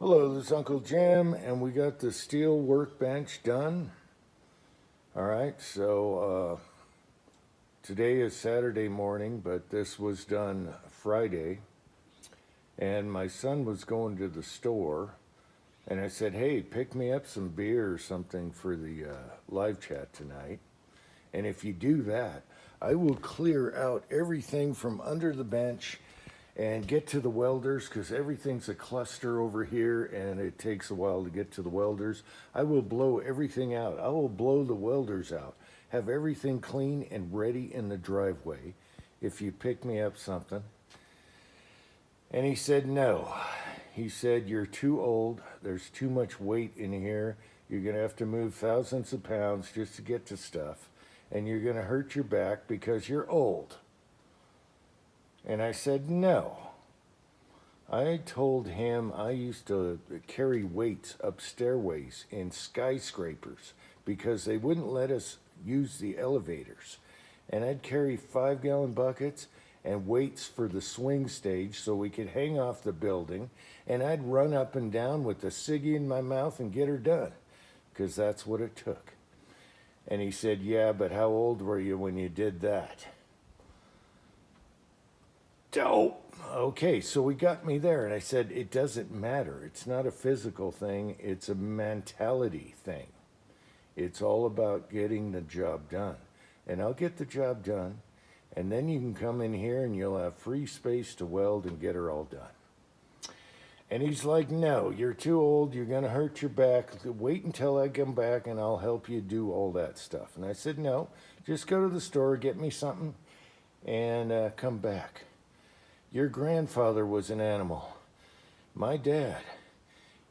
Hello, this is Uncle Jim, and we got the steel workbench done. All right, so today is Saturday morning, but this was done Friday. And my son was going to the store, and I said, hey, pick me up some beer or something for the live chat tonight. And if you do that, I will clear out everything from under the bench and get to the welders, because everything's a cluster over here and it takes a while to get to the welders. I will blow everything out. I will blow the welders out, have everything clean and ready in the driveway if you pick me up something. And he said no. He said, you're too old, there's too much weight in here, you're gonna have to move thousands of pounds just to get to stuff, and you're gonna hurt your back because you're old. And I said, no. I told him I used to carry weights up stairways in skyscrapers because they wouldn't let us use the elevators. And I'd carry 5-gallon buckets and weights for the swing stage so we could hang off the building. And I'd run up and down with a ciggy in my mouth and get her done, because that's what it took. And he said, yeah, but how old were you when you did that? Dope. Okay, so we got me there, and I said, it doesn't matter. It's not a physical thing, it's a mentality thing. It's all about getting the job done. And I'll get the job done, and then you can come in here and you'll have free space to weld and get her all done. And he's like, no, you're too old, you're gonna hurt your back. Wait until I come back and I'll help you do all that stuff. And I said, no, just go to the store, get me something, and come back. Your grandfather was an animal. My dad,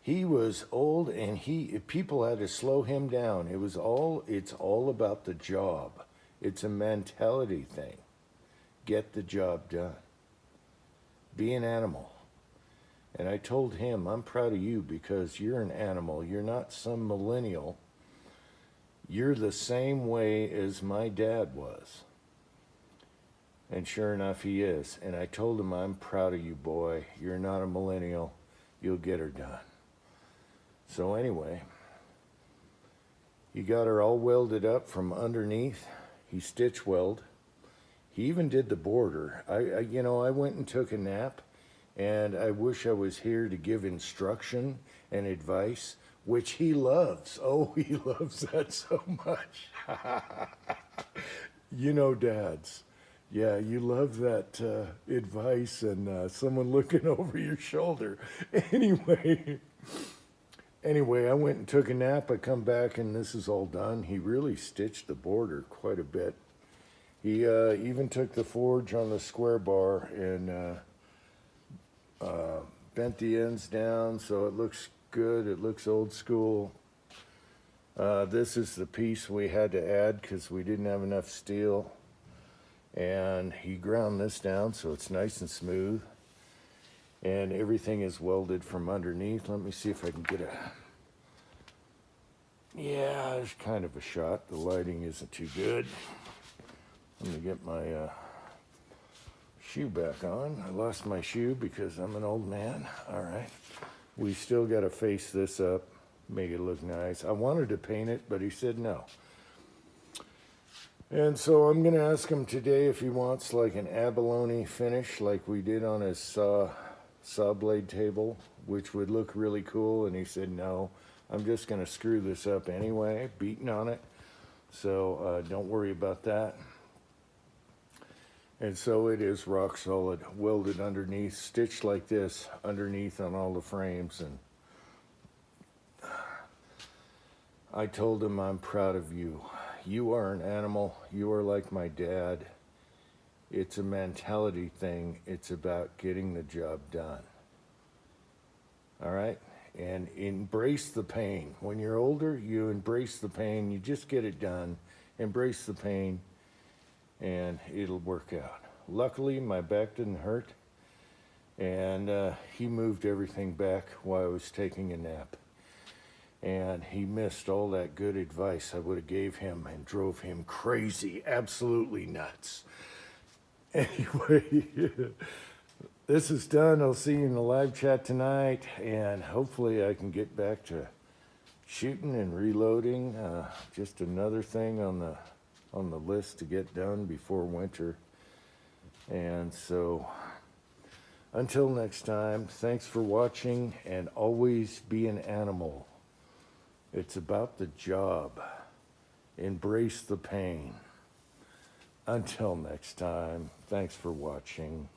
he was old, and people had to slow him down. It's all about the job. It's a mentality thing. Get the job done. Be an animal. And I told him, I'm proud of you because you're an animal. You're not some millennial. You're the same way as my dad was. And sure enough, he is. And I told him, I'm proud of you, boy. You're not a millennial. You'll get her done. So anyway, he got her all welded up from underneath. He stitch weld. He even did the border. I went and took a nap, and I wish I was here to give instruction and advice, which he loves. Oh, he loves that so much. Dads. Yeah, you love that advice and someone looking over your shoulder. Anyway, I went and took a nap. I come back and this is all done. He really stitched the border quite a bit. He even took the forge on the square bar and bent the ends down so it looks good. It looks old school. This is the piece we had to add because we didn't have enough steel. And he ground this down so it's nice and smooth, and everything is welded from underneath. Let me see if I can get there's kind of a shot. The lighting isn't too good. Let me get my shoe back on. I lost my shoe because I'm an old man. All right, we still got to face this up, make it look nice. I wanted to paint it, but he said no. And so I'm going to ask him today if he wants like an abalone finish like we did on his saw blade table, which would look really cool. And he said, no, I'm just going to screw this up anyway, beating on it. So don't worry about that. And so it is rock solid, welded underneath, stitched like this underneath on all the frames. And I told him, I'm proud of you. You are an animal. You are like my dad. It's a mentality thing. It's about getting the job done. All right? And embrace the pain. When you're older, you embrace the pain. You just get it done. Embrace the pain, and it'll work out. Luckily, my back didn't hurt, and he moved everything back while I was taking a nap. And he missed all that good advice I would have gave him and drove him crazy, absolutely nuts. Anyway, this is done. I'll see you in the live chat tonight, and hopefully I can get back to shooting and reloading. Just another thing on the list to get done before winter. And so, until next time, thanks for watching, and always be an animal. It's about the job. Embrace the pain. Until next time, thanks for watching.